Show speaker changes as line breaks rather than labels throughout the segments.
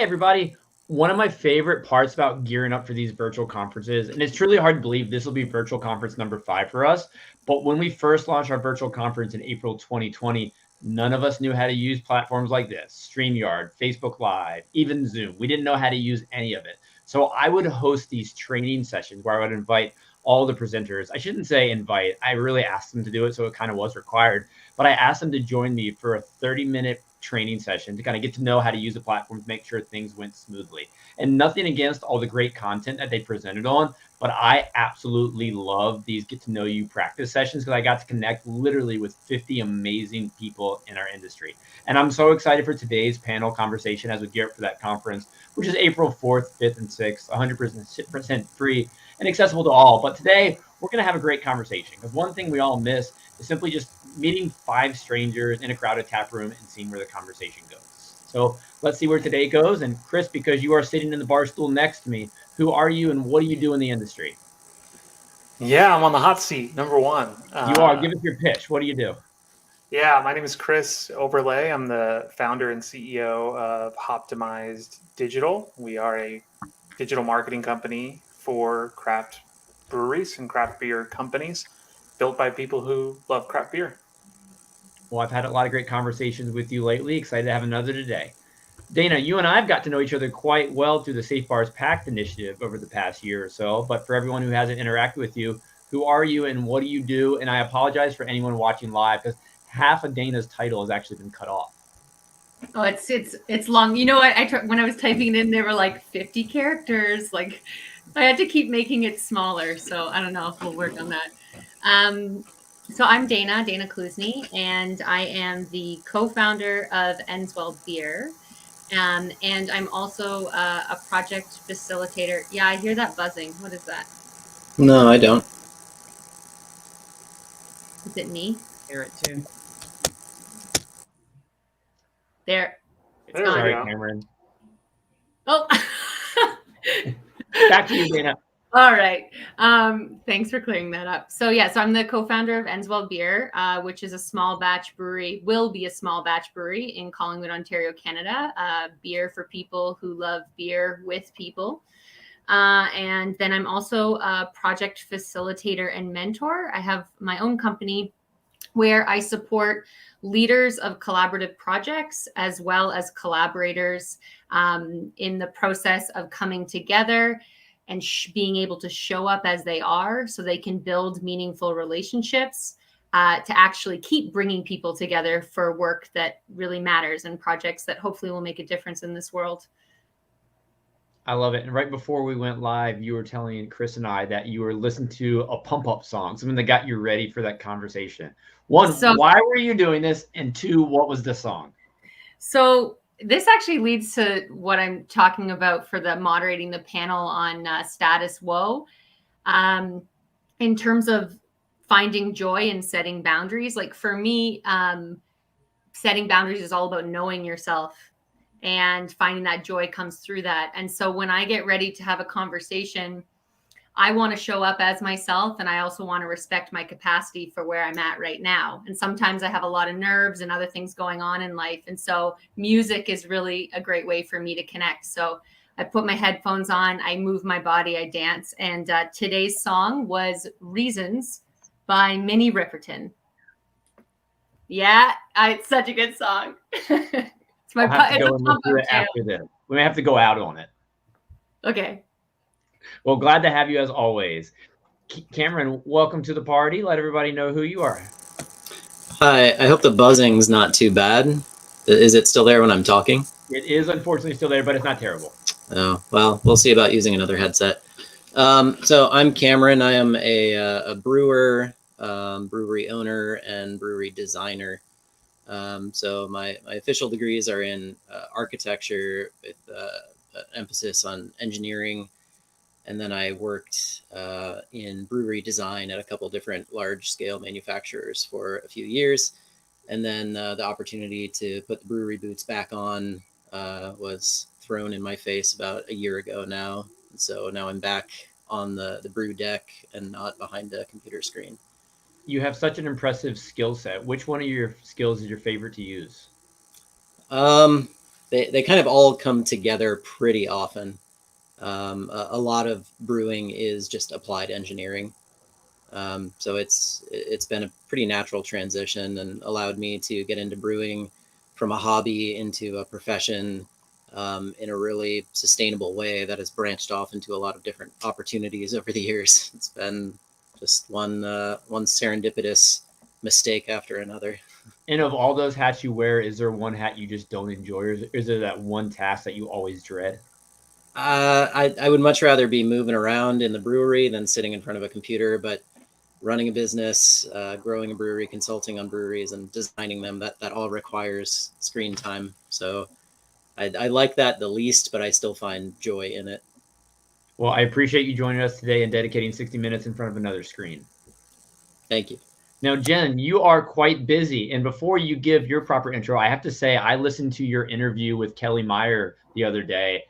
Hey, everybody. One of my favorite parts about gearing up for these virtual conferences, and it's truly hard to believe this will be virtual conference number 5 for us. But when we first launched our virtual conference in April 2020, none of us knew how to use platforms like this, StreamYard, Facebook Live, even Zoom. We didn't know how to use any of it. So I would host these training sessions where I would invite all the presenters. I shouldn't say invite, I really asked them to do it, so it kind of was required. But I asked them to join me for a 30-minute training session to kind of get to know how to use the platform to make sure things went smoothly. And nothing against all the great content that they presented on, but I absolutely love these get to know you practice sessions because I got to connect literally with 50 amazing people in our industry. And I'm so excited for today's panel conversation as we gear up for that conference, which is April 4th, 5th, and 6th, 100% free and accessible to all. But today we're going to have a great conversation because one thing we all miss is simply just meeting 5 strangers in a crowded tap room and seeing where the conversation goes. So let's see where today goes. And Chris, because you are sitting in the bar stool next to me, who are you and what do you do in the industry?
Yeah, I'm on the hot seat, number one.
You are. Give us your pitch. What do you do?
Yeah, my name is Chris Oberle. I'm the founder and CEO of Hoptimized Digital. We are a digital marketing company for craft breweries and craft beer companies built by people who love craft beer.
Well, I've had a lot of great conversations with you lately. Excited to have another today. Dana, you and I have got to know each other quite well through the Safe Bars Pact initiative over the past year or so. But for everyone who hasn't interacted with you, who are you and what do you do? And I apologize for anyone watching live because half of Dana's title has actually been cut off.
Oh, it's long. You know what? When I was typing it in, there were like 50 characters. Like I had to keep making it smaller. So I don't know if we'll work on that. So I'm Dana Kaluzny, and I am the co-founder of Endswell Beer. And I'm also a project facilitator. Yeah, I hear that buzzing. What is that?
No, I don't.
Is it me?
I hear it too.
There.
It's there
Sorry, Cameron.
Oh.
Back to you, Dana.
All right. Thanks for clearing that up. So I'm the co-founder of Enswell Beer, which is a small batch brewery, will be a small batch brewery in Collingwood, Ontario, Canada. Beer for people who love beer with people. And then I'm also a project facilitator and mentor. I have my own company where I support leaders of collaborative projects as well as collaborators in the process of coming together and being able to show up as they are so they can build meaningful relationships to actually keep bringing people together for work that really matters and projects that hopefully will make a difference in this world.
I love it. And right before we went live, you were telling Chris and I that you were listening to a pump up song, something that got you ready for that conversation. One, why were you doing this? And two, what was the song?
So this actually leads to what I'm talking about for the moderating the panel on status quo. In terms of finding joy and setting boundaries, like for me, setting boundaries is all about knowing yourself and finding that joy comes through that. And so when I get ready to have a conversation, I want to show up as myself, and I also want to respect my capacity for where I'm at right now. And sometimes I have a lot of nerves and other things going on in life. And so music is really a great way for me to connect. So I put my headphones on, I move my body, I dance. And today's song was Reasons by Minnie Riperton. Yeah, it's such a good song.
We'll have to go and listen to it after this. We may have to go out on it.
Okay.
Well, glad to have you as always. Cameron, welcome to the party. Let everybody know who you are.
Hi, I hope the buzzing's not too bad. Is it still there when I'm talking?
It is unfortunately still there, but it's not terrible.
Oh, well, we'll see about using another headset. So I'm Cameron. I am a brewer, brewery owner, and brewery designer. So my official degrees are in architecture with an emphasis on engineering. And then I worked in brewery design at a couple different large scale manufacturers for a few years. And then the opportunity to put the brewery boots back on was thrown in my face about a year ago now. So now I'm back on the brew deck and not behind a computer screen.
You have such an impressive skill set. Which one of your skills is your favorite to use?
they kind of all come together pretty often. A lot of brewing is just applied engineering. So it's been a pretty natural transition and allowed me to get into brewing from a hobby into a profession in a really sustainable way that has branched off into a lot of different opportunities over the years. It's been just one serendipitous mistake after another.
And of all those hats you wear, is there one hat you just don't enjoy, or is there that one task that you always dread?
I would much rather be moving around in the brewery than sitting in front of a computer, but running a business, growing a brewery, consulting on breweries, and designing them, that all requires screen time. So I like that the least, but I still find joy in it.
Well, I appreciate you joining us today and dedicating 60 minutes in front of another screen.
Thank you.
Now, Jen, you are quite busy. And before you give your proper intro, I have to say I listened to your interview with Kelly Meyer the other day.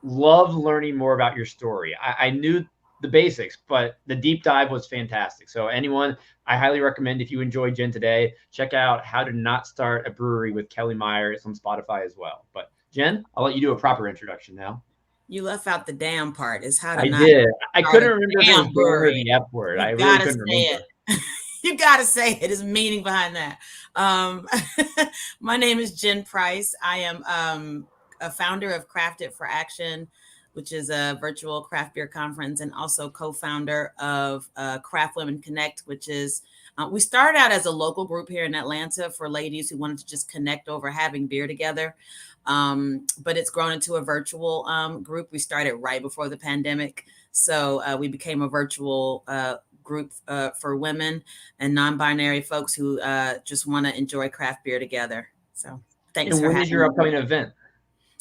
Love learning more about your story. I knew the basics, but the deep dive was fantastic. So anyone, I highly recommend, if you enjoyed Jen today, check out How to Not Start a Brewery with Kelly Meyer. It's on Spotify as well. But Jen, I'll let you do a proper introduction now.
You left out the damn part. Is how to
I
not
did. I
start
couldn't
a
remember if it was
damn
Dan or
brewery.
the F word. I
You
really
gotta
couldn't
say
remember.
it. You gotta say it. There's meaning behind that. My name is Jen Price. I am a founder of Craft It for Action, which is a virtual craft beer conference, and also co-founder of Craft Women Connect, which is we started out as a local group here in Atlanta for ladies who wanted to just connect over having beer together. But it's grown into a virtual group. We started right before the pandemic. So we became a virtual group for women and non-binary folks who just want to enjoy craft beer together. So thanks
And
for
when
having
is your
me.
upcoming event?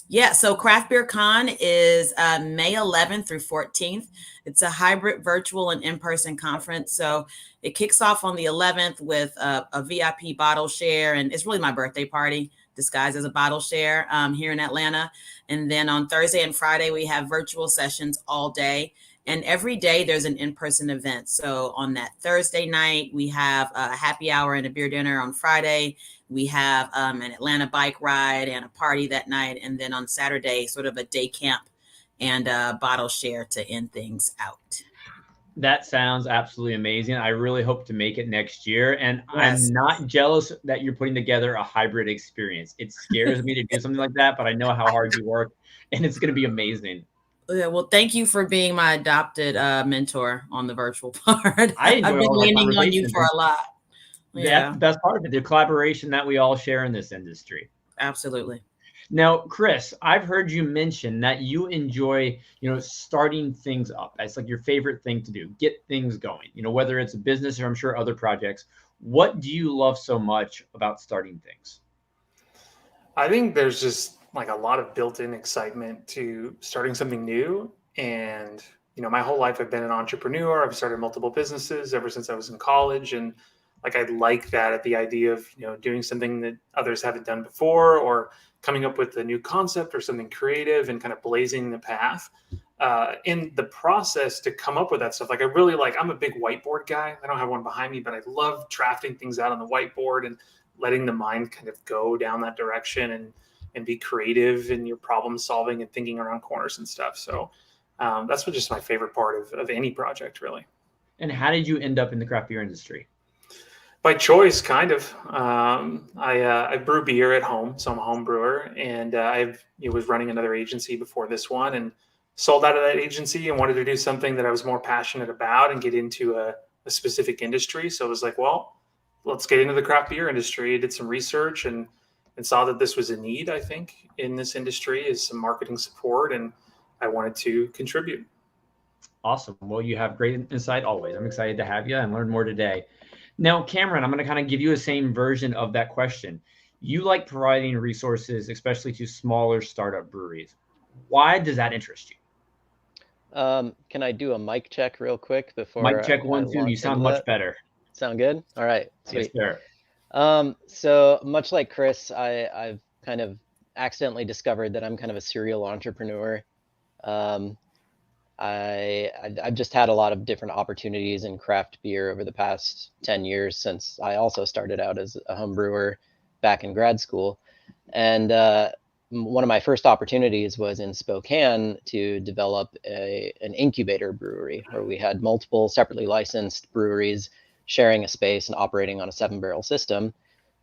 Yeah, so Craft Beer Con is May 11th through 14th. It's a hybrid virtual and in-person conference. So it kicks off on the 11th with a VIP bottle share. And it's really my birthday party disguised as a bottle share here in Atlanta. And then on Thursday and Friday, we have virtual sessions all day. And every day there's an in-person event. So on that Thursday night, we have a happy hour and a beer dinner. On Friday, we have an Atlanta bike ride and a party that night. And then on Saturday, sort of a day camp and a bottle share to end things out.
That sounds absolutely amazing. I really hope to make it next year. And
Yes.
I'm not jealous that you're putting together a hybrid experience. It scares me to do something like that, but I know how hard you work, and it's going to be amazing.
Yeah, well, thank you for being my adopted mentor on the virtual part.
I enjoy
I've been
all of our
leaning on you
conversations.
for a lot.
That's
Yeah,
the best part of it, the collaboration that we all share in this industry.
absolutely.
Now, Chris, I've heard you mention that you enjoy, starting things up. That's like your favorite thing to do, get things going, whether it's a business or I'm sure other projects. What do you love so much about starting things?
I think there's just like a lot of built-in excitement to starting something new. And, my whole life I've been an entrepreneur. I've started multiple businesses ever since I was in college. And like, I like that at the idea of, doing something that others haven't done before, or coming up with a new concept or something creative and kind of blazing the path. In the process to come up with that stuff, like I'm a big whiteboard guy. I don't have one behind me, but I love drafting things out on the whiteboard and letting the mind kind of go down that direction and be creative in your problem solving and thinking around corners and stuff. So that's just my favorite part of any project, really.
And how did you end up in the craft beer industry?
By choice, kind of. I brew beer at home, so I'm a home brewer, and I was running another agency before this one, and sold out of that agency and wanted to do something that I was more passionate about and get into a specific industry. So I was like, well, let's get into the craft beer industry. I did some research and saw that this was a need, I think, in this industry, is some marketing support, and I wanted to contribute.
Awesome. Well, you have great insight always. I'm excited to have you and learn more today. Now, Cameron, I'm going to kind of give you the same version of that question. You like providing resources, especially to smaller startup breweries. Why does that interest you?
Can I do a mic check real quick before
Mic check
I
1, 2. You
launch
sound
into
much
that?
better.
Sound good? All right,
Yes,
sweet.
sir.
So much like Chris, I've kind of accidentally discovered that I'm kind of a serial entrepreneur. I've just had a lot of different opportunities in craft beer over the past 10 years, since I also started out as a home brewer back in grad school. And one of my first opportunities was in Spokane to develop an incubator brewery, where we had multiple separately licensed breweries sharing a space and operating on a 7-barrel system,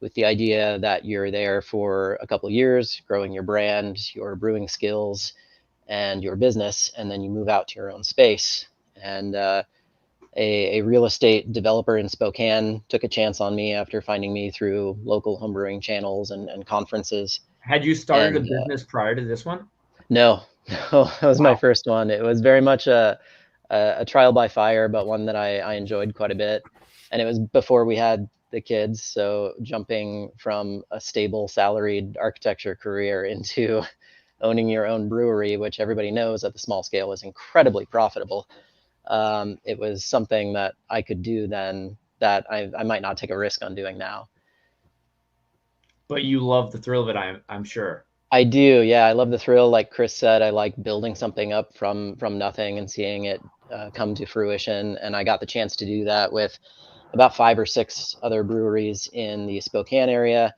with the idea that you're there for a couple of years, growing your brand, your brewing skills, and your business, and then you move out to your own space. And a real estate developer in Spokane took a chance on me after finding me through local homebrewing channels and conferences.
Had you started
And
a business prior to this one?
no, no, that was my
Wow.
first one. It was very much a trial by fire, but one that I enjoyed quite a bit. And it was before we had the kids, so jumping from a stable salaried architecture career into owning your own brewery, which everybody knows at the small scale is incredibly profitable. It was something that I could do then that I might not take a risk on doing now.
But you love the thrill of it, I'm sure.
I do, yeah. I love the thrill. Like Chris said, I like building something up from nothing and seeing it come to fruition. And I got the chance to do that with about 5 or 6 other breweries in the Spokane area,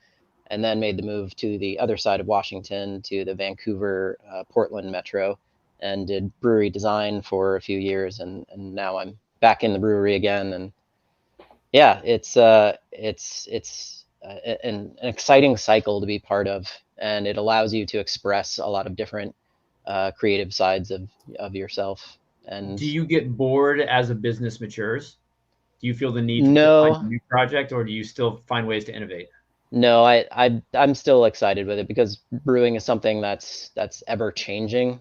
and then made the move to the other side of Washington to the Vancouver, Portland metro, and did brewery design for a few years. And now I'm back in the brewery again. And yeah, it's an exciting cycle to be part of, and it allows you to express a lot of different creative sides of yourself. And
Do you get bored as a business matures? Do you feel the need to find a
no,
new project, or do you still find ways to innovate?
no, I'm still excited with it because brewing is something that's ever changing.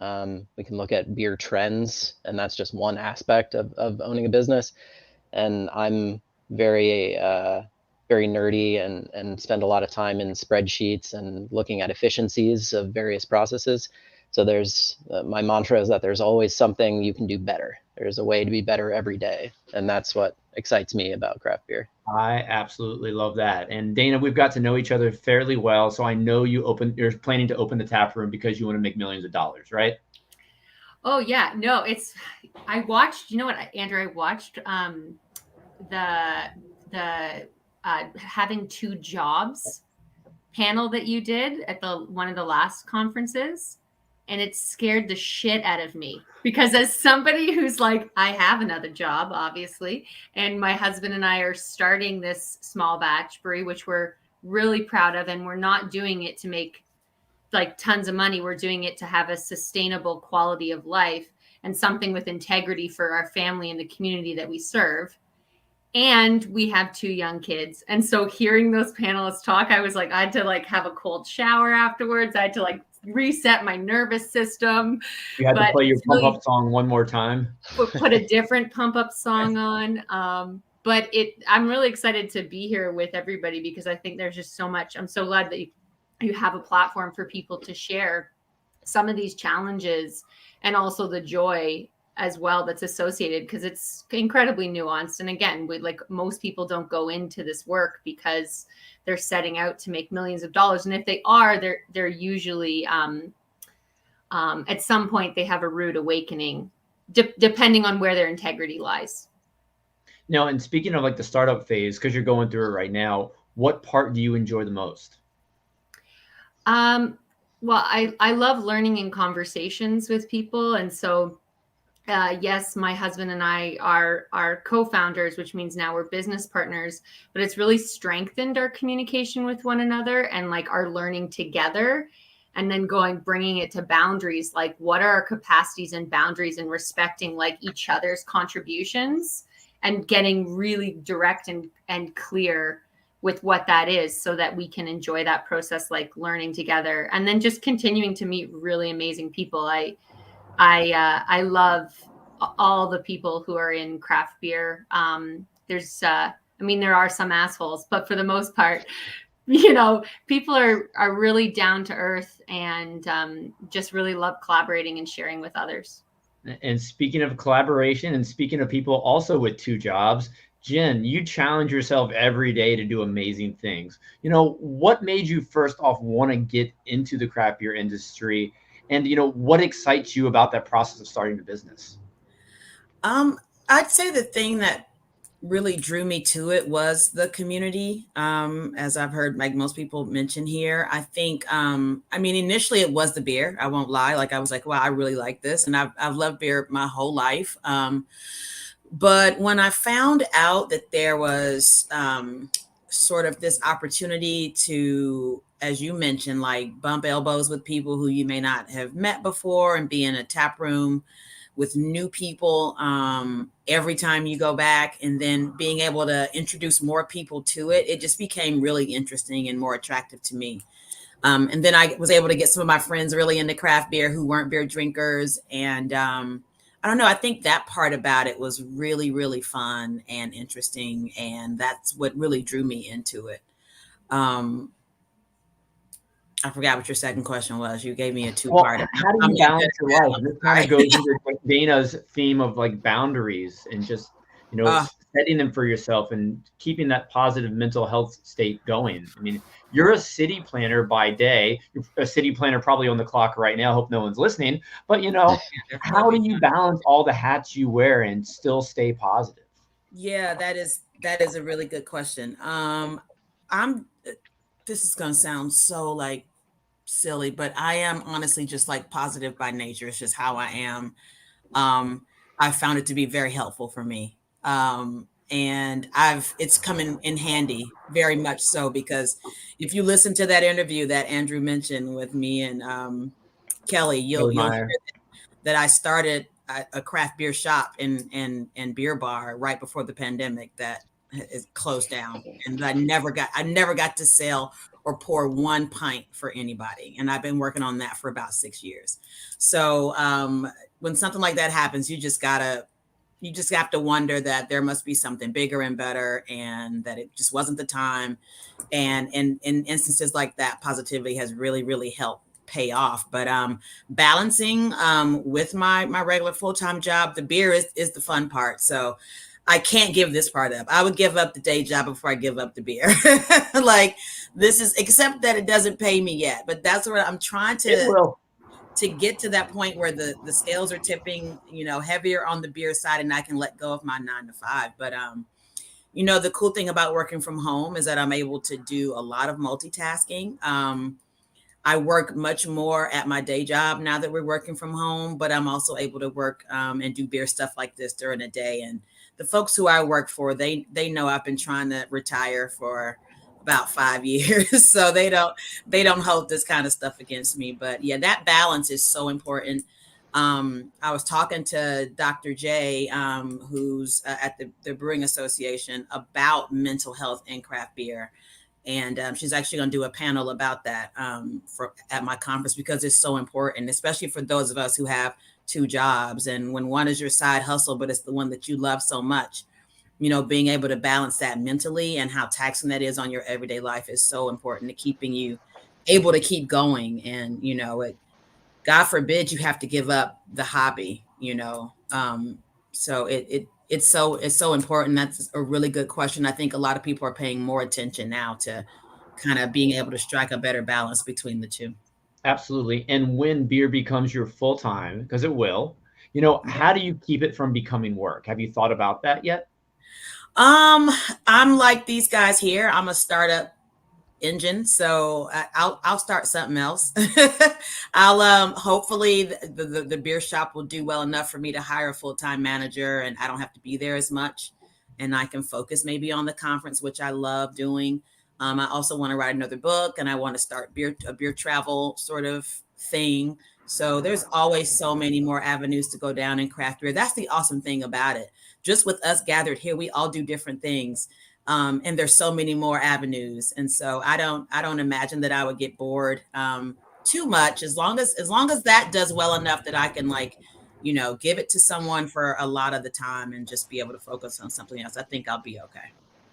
We can look at beer trends, and that's just one aspect of owning a business. And I'm very very nerdy and spend a lot of time in spreadsheets and looking at efficiencies of various processes. So there's my mantra is that there's always something you can do better. There's a way to be better every day, and that's what excites me about craft beer.
I absolutely love that. And Dana, we've got to know each other fairly well, so I know you're planning to open the tap room because you want to make millions of dollars, right?
Oh yeah, no, I watched, you know what, Andrew, I watched the having 2 jobs panel that you did at one of the last conferences, and it scared the shit out of me because as somebody who's like, I have another job, obviously, and my husband and I are starting this small batch brewery, which we're really proud of, and we're not doing it to make like tons of money. We're doing it to have a sustainable quality of life and something with integrity for our family and the community that we serve. And we have 2 young kids. And so hearing those panelists talk, I was like, I had to like have a cold shower afterwards. I had to like reset my nervous system.
You had to play your pump
really
up song one more time.
put a different pump up song on. But I'm really excited to be here with everybody because I think there's just so much. I'm so glad that you have a platform for people to share some of these challenges and also the joy as well that's associated, because it's incredibly nuanced. And again, like most people don't go into this work because they're setting out to make millions of dollars. And if they are, they're usually at some point they have a rude awakening, depending on where their integrity lies.
Now, and speaking of like the startup phase, because you're going through it right now, what part do you enjoy the most?
Well, I love learning in conversations with people. And so, yes, my husband and I are co-founders, which means now we're business partners, but it's really strengthened our communication with one another and like our learning together. And then bringing it to boundaries, like what are our capacities and boundaries, and respecting like each other's contributions and getting really direct and clear with what that is so that we can enjoy that process, like learning together, and then just continuing to meet really amazing people. I love all the people who are in craft beer. There are some assholes, but for the most part, people are really down to earth and just really love collaborating and sharing with others.
And speaking of collaboration and speaking of people also with 2 jobs, Jen, you challenge yourself every day to do amazing things. What made you first off want to get into the craft beer industry? And, what excites you about that process of starting the business?
I'd say the thing that really drew me to it was the community. As I've heard like most people mention here, I think, I mean, initially it was the beer. I won't lie. Like I was like, wow, I really like this. And I've loved beer my whole life. But when I found out that there was sort of this opportunity to, as you mentioned, like bump elbows with people who you may not have met before and be in a tap room with new people every time you go back, and then being able to introduce more people to it, it just became really interesting and more attractive to me. And then I was able to get some of my friends really into craft beer who weren't beer drinkers. And I don't know, I think that part about it was really, really fun and interesting. And that's what really drew me into it. I forgot what your second question was. You gave me a two-part.
Well, how do you balance your life? And this kind of goes into Dana's theme of like boundaries and just, setting them for yourself and keeping that positive mental health state going. I mean, you're a city planner by day. You're a city planner probably on the clock right now. Hope no one's listening. But, how do you balance all the hats you wear and still stay positive?
Yeah, that is a really good question. This is going to sound so like silly, but I am honestly just like positive by nature. It's just how I am. I found it to be very helpful for me. And it's coming in handy very much so, because if you listen to that interview that Andrew mentioned with me and Kelly, you'll hear that I started a craft beer shop and beer bar right before the pandemic that is closed down, and I never got to sell or pour one pint for anybody, and I've been working on that for about 6 years. So when something like that happens, you just have to wonder that there must be something bigger and better, and that it just wasn't the time. And in instances like that, positivity has really, really helped pay off. But balancing with my regular full-time job, the beer is the fun part. So I can't give this part up. I would give up the day job before I give up the beer. Like this is, except that it doesn't pay me yet, but that's where I'm trying to get to that point where the scales are tipping, heavier on the beer side, and I can let go of my 9 to 5. But the cool thing about working from home is that I'm able to do a lot of multitasking. I work much more at my day job now that we're working from home, but I'm also able to work and do beer stuff like this during the day. And the folks who I work for, they know I've been trying to retire for about 5 years. So they don't hold this kind of stuff against me. But yeah, that balance is so important. I was talking to Dr. J, who's at the Brewing Association, about mental health and craft beer. And she's actually going to do a panel about that at my conference, because it's so important, especially for those of us who have 2 jobs. And when one is your side hustle, but it's the one that you love so much, being able to balance that mentally and how taxing that is on your everyday life is so important to keeping you able to keep going. And, God forbid you have to give up the hobby, so it's so important. That's a really good question. I think a lot of people are paying more attention now to kind of being able to strike a better balance between the two.
Absolutely. And when beer becomes your full time, because it will, how do you keep it from becoming work? Have you thought about that yet?
I'm like these guys here. I'm a startup engine, so I'll start something else. I'll hopefully the beer shop will do well enough for me to hire a full-time manager, and I don't have to be there as much, and I can focus maybe on the conference, which I love doing. I also want to write another book, and I want to start a beer travel sort of thing. So there's always so many more avenues to go down in craft beer. That's the awesome thing about it. Just with us gathered here, we all do different things. And there's so many more avenues. And so I don't imagine that I would get bored too much, as long as that does well enough that I can give it to someone for a lot of the time and just be able to focus on something else. I think I'll be okay.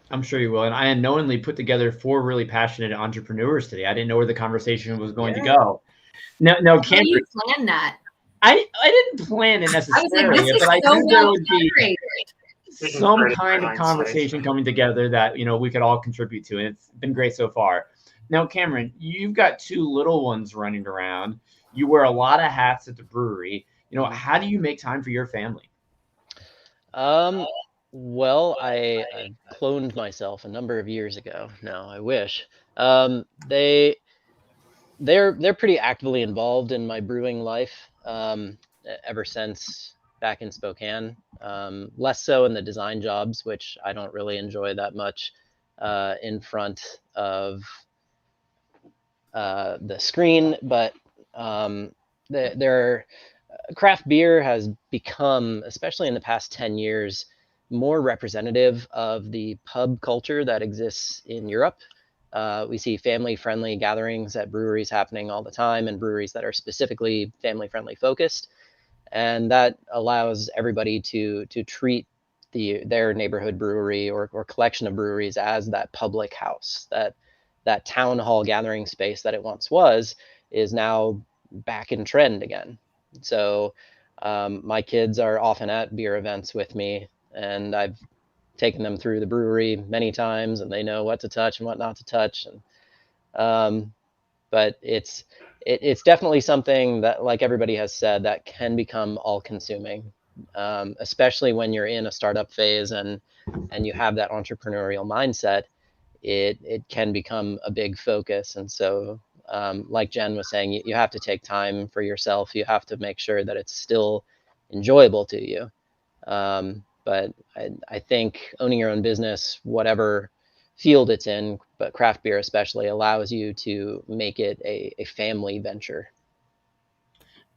I'm sure you will. And I unknowingly put together 4 really passionate entrepreneurs today. I didn't know where the converstion was going to go. No,
How do you plan that?
I didn't plan it necessarily, but I knew there would be some kind of conversation coming together that we could all contribute to, and it's been great so far. Now, Cameron, you've got 2 little ones running around. You wear a lot of hats at the brewery. How do you make time for your family?
Well, I cloned myself a number of years ago. No, I wish. They they're pretty actively involved in my brewing life ever since back in Spokane. Less so in the design jobs, which I don't really enjoy that much in front of the screen, but their craft beer has become, especially in the past 10 years, more representative of the pub culture that exists in Europe. We see family-friendly gatherings at breweries happening all the time, and breweries that are specifically family-friendly focused, and that allows everybody to treat their neighborhood brewery or collection of breweries as that public house, that town hall gathering space that it once was is now back in trend again. So my kids are often at beer events with me, and I've taken them through the brewery many times, and they know what to touch and what not to touch. And but it's definitely something that, like everybody has said, that can become all-consuming, especially when you're in a startup phase and you have that entrepreneurial mindset. It can become a big focus. And so, like Jen was saying, you have to take time for yourself. You have to make sure that it's still enjoyable to you. But I think owning your own business, whatever field it's in, but craft beer especially, allows you to make it a family venture.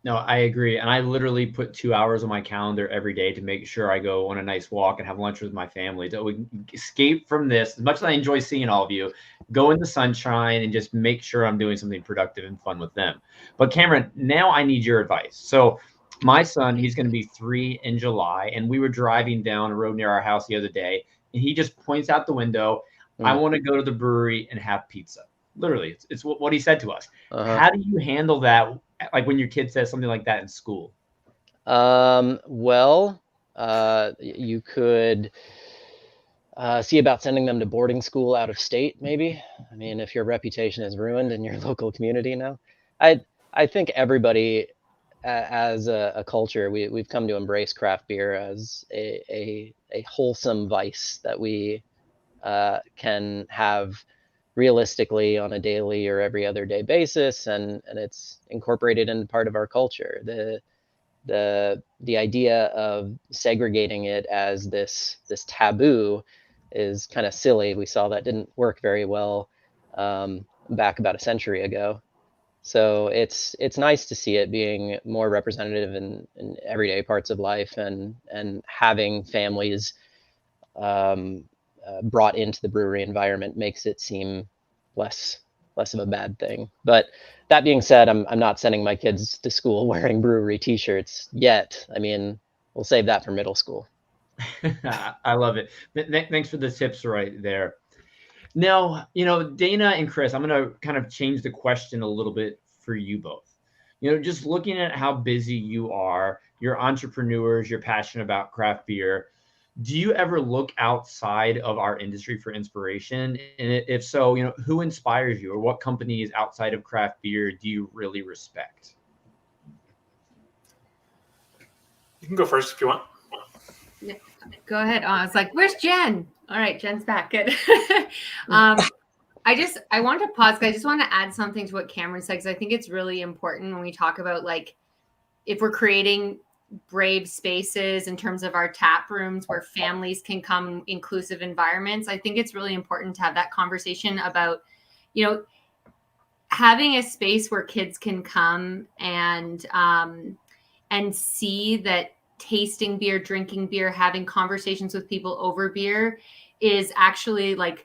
No, I agree. And I literally put 2 hours on my calendar every day to make sure I go on a nice walk and have lunch with my family to we can escape from this. As much as I enjoy seeing all of you, go in the sunshine and just make sure I'm doing something productive and fun with them. But Cameron, now I need your advice. So my son, he's going to be 3 in July, and we were driving down a road near our house the other day, and he just points out the window, I want to go to the brewery and have pizza. Literally, it's what he said to us.
Uh-huh.
How do you handle that? Like when your kid says something like that in school?
Well, you could see about sending them to boarding school out of state, maybe. I mean, if your reputation is ruined in your local community now, I think everybody, as a culture, we've come to embrace craft beer as a wholesome vice that we can have realistically on a daily or every other day basis, and it's incorporated in part of our culture. The idea of segregating it as this taboo is kind of silly. We saw that didn't work very well back about a century ago. So it's nice to see it being more representative in everyday parts of life, and having families brought into the brewery environment makes it seem less of a bad thing. But that being said, I'm not sending my kids to school wearing brewery t-shirts yet. I mean, we'll save that for middle school.
I love it. Thanks for the tips right there. Now, Dana and Chris, I'm going to kind of change the question a little bit for you both. Just looking at how busy you are, you're entrepreneurs, you're passionate about craft beer. Do you ever look outside of our industry for inspiration? And if so, who inspires you, or what companies outside of craft beer do you really respect?
You can go first if you want.
Yeah, go ahead. I was like, where's Jen? All right, Jen's back. Good. I want to pause, because I just want to add something to what Cameron said, because I think it's really important when we talk about, like, if we're creating brave spaces in terms of our tap rooms where families can come, inclusive environments. I think it's really important to have that conversation about, having a space where kids can come and see that tasting beer, drinking beer, having conversations with people over beer is actually like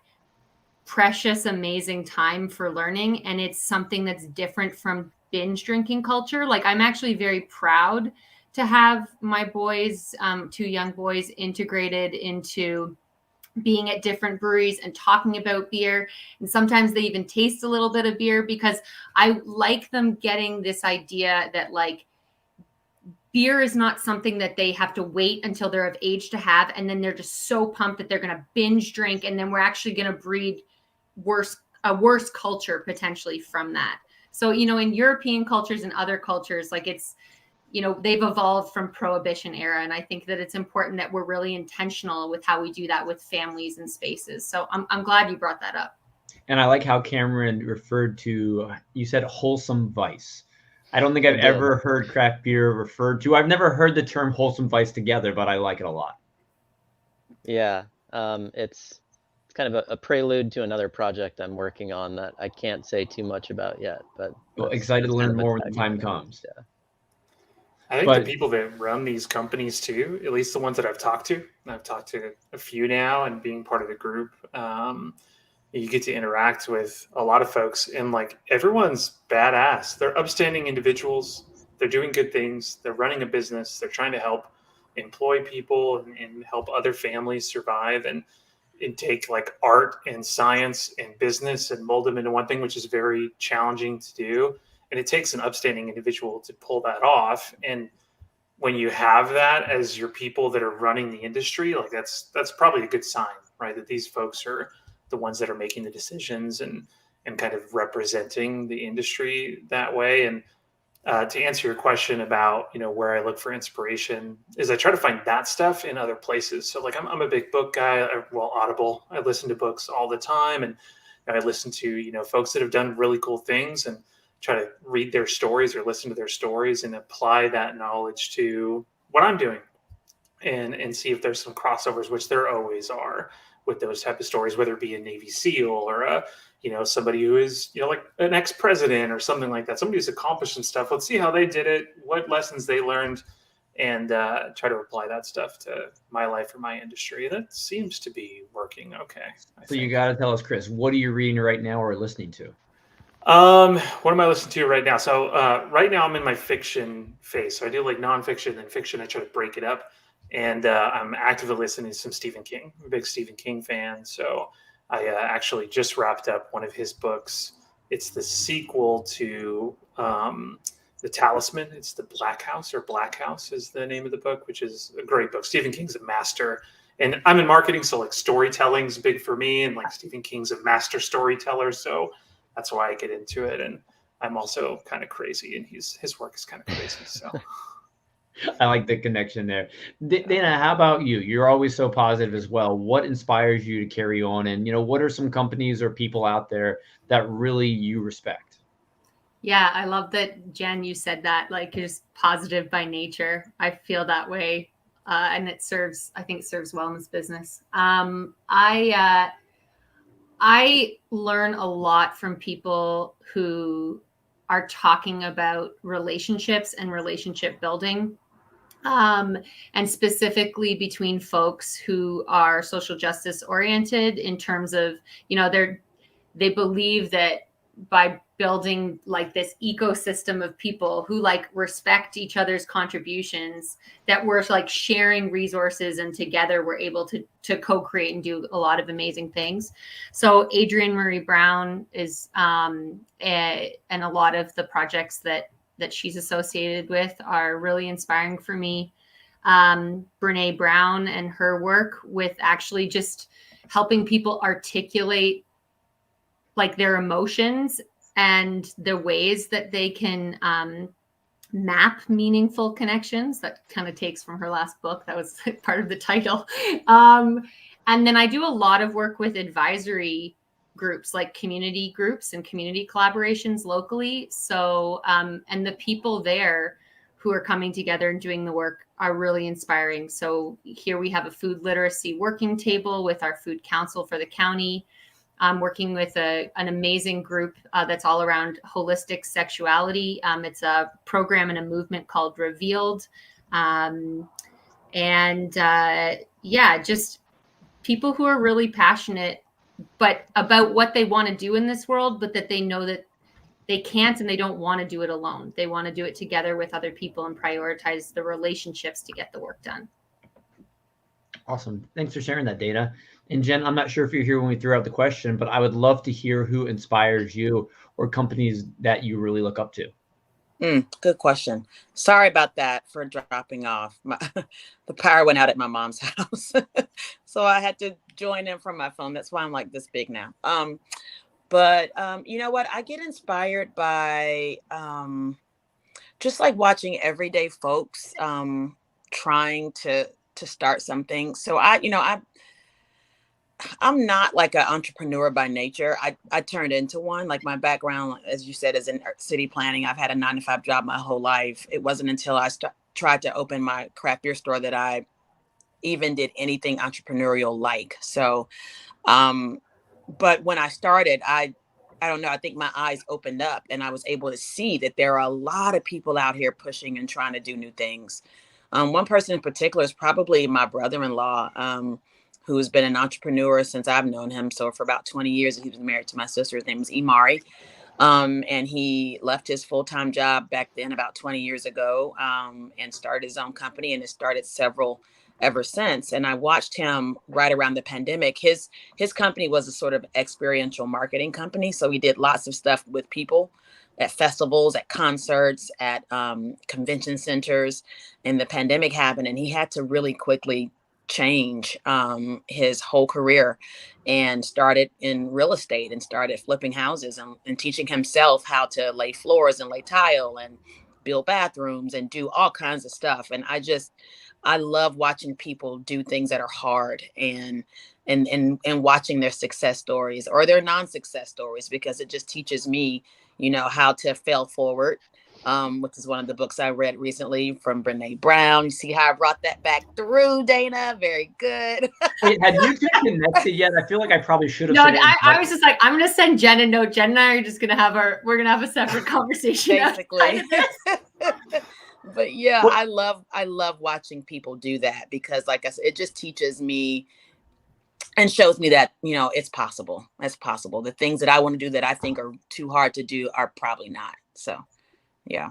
precious, amazing time for learning. And it's something that's different from binge drinking culture. Like, I'm actually very proud to have my boys, 2 young boys, integrated into being at different breweries and talking about beer. And sometimes they even taste a little bit of beer, because I like them getting this idea that, like, beer is not something that they have to wait until they're of age to have. And then they're just so pumped that they're going to binge drink. And then we're actually going to breed a worse culture potentially from that. So, in European cultures and other cultures, like, they've evolved from Prohibition era. And I think that it's important that we're really intentional with how we do that with families and spaces. So I'm glad you brought that up.
And I like how Cameron referred to, you said wholesome vice. I don't think I've ever heard craft beer referred to. I've never heard the term wholesome vice together, but I like it a lot.
Yeah, it's kind of a prelude to another project I'm working on that I can't say too much about yet, but
well, excited to learn more when the time comes.
Yeah.
I think the people that run these companies too, at least the ones that I've talked to, and I've talked to a few now, and being part of the group, you get to interact with a lot of folks, and like everyone's badass. They're upstanding individuals. They're doing good things. They're running a business. They're trying to help employ people and help other families survive, and take like art and science and business and mold them into one thing, which is very challenging to do. And it takes an upstanding individual to pull that off. And when you have that as your people that are running the industry, like that's probably a good sign, right? That these folks are the ones that are making the decisions and kind of representing the industry that way. And to answer your question about, where I look for inspiration is I try to find that stuff in other places. So like I'm a big book guy. Audible, I listen to books all the time, and I listen to, folks that have done really cool things and try to read their stories or listen to their stories and apply that knowledge to what I'm doing and see if there's some crossovers, which there always are with those type of stories, whether it be a Navy SEAL or somebody who is, like an ex-president or something like that, somebody who's accomplished some stuff. Let's see how they did it, what lessons they learned, and try to apply that stuff to my life or my industry. That seems to be working okay.
So you got to tell us, Chris, what are you reading right now or listening to?
What am I listening to right now? So right now I'm in my fiction phase. So I do like nonfiction and fiction. I try to break it up. And I'm actively listening to some Stephen King. I'm a big Stephen King fan. So I actually just wrapped up one of his books. It's the sequel to The Talisman. It's The Black House is the name of the book, which is a great book. Stephen King's a master. And I'm in marketing, so like storytelling's big for me. And like Stephen King's a master storyteller. So that's why I get into it. And I'm also kind of crazy, and his work is kind of crazy. So
I like the connection there. Dana, how about you? You're always so positive as well. What inspires you to carry on? And, what are some companies or people out there that really you respect?
Yeah, I love that, Jen, you said that, like, you're just positive by nature. I feel that way. And I think it serves well in this business. I learn a lot from people who are talking about relationships and relationship building, and specifically between folks who are social justice oriented in terms of, they believe that by building like this ecosystem of people who like respect each other's contributions, that we're like sharing resources, and together we're able to co-create and do a lot of amazing things. So Adrienne Marie Brown is and a lot of the projects that she's associated with are really inspiring for me. Brene Brown and her work with actually just helping people articulate like their emotions and the ways that they can map meaningful connections. That kind of takes from her last book. That was part of the title. And then I do a lot of work with advisory groups, like community groups and community collaborations locally. So, and the people there who are coming together and doing the work are really inspiring. So here we have a food literacy working table with our food council for the county. I'm working with an amazing group that's all around holistic sexuality. It's a program and a movement called Revealed. Just people who are really passionate, but about what they want to do in this world, but that they know that they can't and they don't want to do it alone. They want to do it together with other people and prioritize the relationships to get the work done.
Awesome. Thanks for sharing that, Dana. And Jen, I'm not sure if you're here when we threw out the question, but I would love to hear who inspires you or companies that you really look up to.
Good question. Sorry about that for dropping off. The power went out at my mom's house. So I had to join in from my phone. That's why I'm like this big now. But you know what? I get inspired by just like watching everyday folks trying to start something. So I'm not like an entrepreneur by nature. I turned into one. Like my background, as you said, is in city planning. I've had a 9-to-5 job my whole life. It wasn't until I tried to open my craft beer store that I even did anything entrepreneurial like. So, but when I started, I don't know, I think my eyes opened up and I was able to see that there are a lot of people out here pushing and trying to do new things. One person in particular is probably my brother-in-law, who's been an entrepreneur since I've known him. So for about 20 years, he was married to my sister. His name is Imari. And he left his full-time job back then about 20 years ago, and started his own company, and has started several ever since. And I watched him right around the pandemic. His company was a sort of experiential marketing company. So he did lots of stuff with people at festivals, at concerts, at convention centers. And the pandemic happened, and he had to really quickly change his whole career, and started in real estate and started flipping houses, and teaching himself how to lay floors and lay tile and build bathrooms and do all kinds of stuff. And I love watching people do things that are hard, and watching their success stories or their non-success stories, because it just teaches me, how to fail forward, which is one of the books I read recently from Brene Brown. You see how I brought that back through, Dana? Very good.
Wait, have you two connected yet? I feel like I probably should have.
No, I was just like, I'm gonna send Jen a note. Jen and I are just gonna have we're gonna have a separate conversation.
Basically. But yeah, I love watching people do that, because like I said, it just teaches me and shows me that, it's possible. It's possible. The things that I want to do that I think are too hard to do are probably not. So yeah.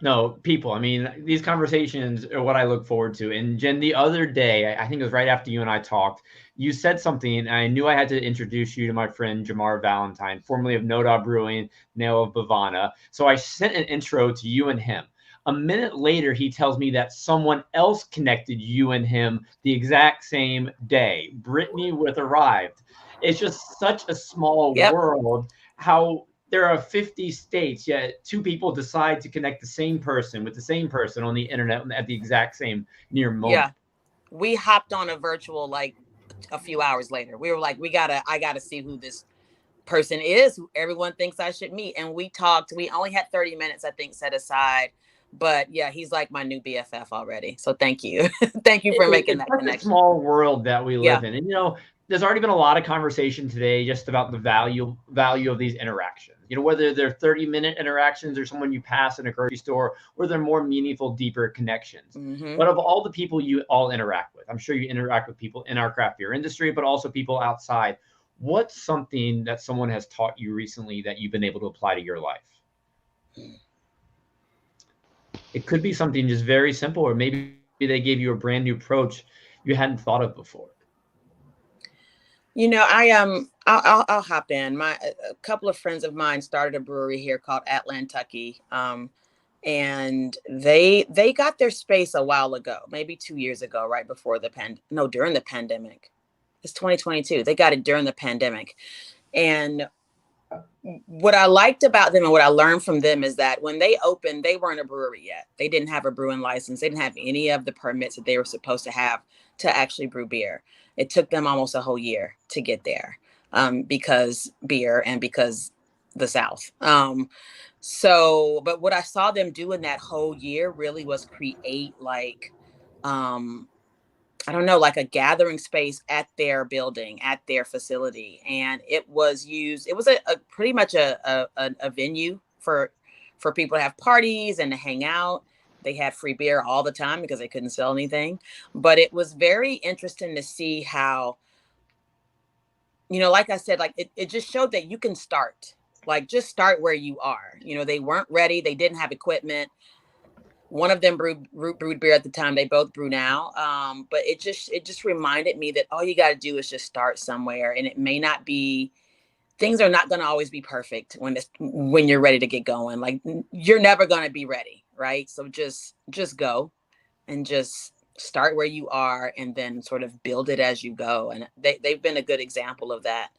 No, people. I mean, these conversations are what I look forward to. And Jen, the other day, I think it was right after you and I talked, you said something, and I knew I had to introduce you to my friend Jamar Valentine, formerly of No Dog Brewing, now of Bavana. So I sent an intro to you and him. A minute later, he tells me that someone else connected you and him the exact same day. Brittany with Arrived. It's just such a small world how there are 50 states, yet two people decide to connect the same person with the same person on the internet at the exact same near moment.
Yeah. We hopped on a virtual like a few hours later. We were like, I gotta see who this person is, who everyone thinks I should meet. And we talked. We only had 30 minutes, I think, set aside. But yeah, he's like my new BFF already. So thank you. Thank you for making that connection.
It's a small world that we live in. And, there's already been a lot of conversation today just about the value of these interactions. Whether they're 30-minute interactions or someone you pass in a grocery store, or they're more meaningful, deeper connections.
Mm-hmm.
But of all the people you all interact with, I'm sure you interact with people in our craft beer industry, but also people outside. What's something that someone has taught you recently that you've been able to apply to your life? It could be something just very simple, or maybe they gave you a brand new approach you hadn't thought of before.
I'll hop in. A couple of friends of mine started a brewery here called Atlantucky, and they got their space a while ago, maybe 2 years ago, right before during the pandemic. It's 2022. They got it during the pandemic, and what I liked about them and what I learned from them is that when they opened, they weren't a brewery yet. They didn't have a brewing license. They didn't have any of the permits that they were supposed to have to actually brew beer. It took them almost a whole year to get there, because beer and because the South. But what I saw them do in that whole year really was create like, I don't know, like a gathering space at their building, at their facility. And it was a pretty much a venue for people to have parties and to hang out. They had free beer all the time because they couldn't sell anything. But it was very interesting to see how, like I said, like it just showed that you can start, like just start where you are. They weren't ready. They didn't have equipment. One of them brewed beer at the time. They both brew now. But it just reminded me that all you got to do is just start somewhere. And it may not be, things are not going to always be perfect when you're ready to get going. Like you're never going to be ready. Right. So just go and just start where you are and then sort of build it as you go. And they've been a good example of that